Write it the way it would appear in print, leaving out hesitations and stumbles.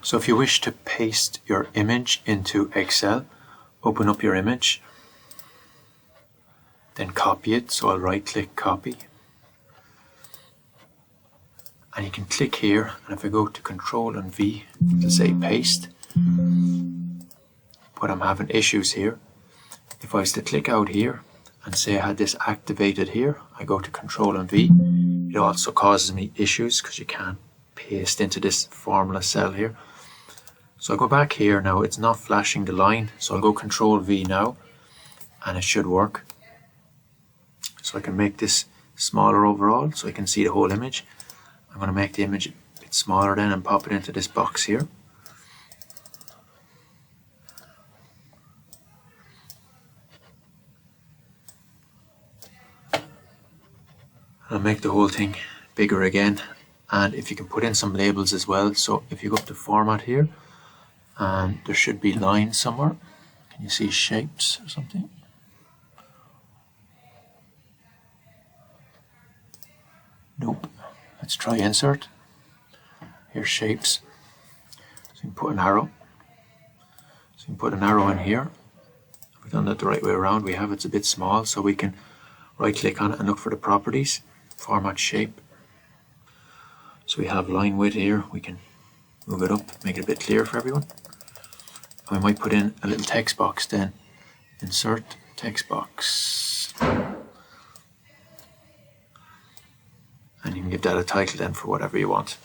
So if you wish to paste your image into Excel, open up your image, then copy it. So I'll right click copy. And you can click here, and if I go to Control and V, it'll say paste. But I'm having issues here. If I was to click out here and say I had this activated here, I go to Control and V, it also causes me issues because you can't paste into this formula cell here. So I go back here now, it's not flashing the line, so I'll go Control V now, and it should work. So I can make this smaller overall so I can see the whole image. I'm going to make the image a bit smaller then and pop it into this box here. I'll make the whole thing bigger again, and if you can put in some labels as well. So if you go up to format here, and there should be lines somewhere. Can you see shapes or something? Nope. Let's try insert. Here's shapes. So you can put an arrow. So you can put an arrow in here. If we've done that the right way around, we have it's a bit small, so we can right click on it and look for the properties. Format shape. So we have line width here. We can move it up, make it a bit clearer for everyone. And we might put in a little text box then. Insert text box. And you can give that a title then for whatever you want.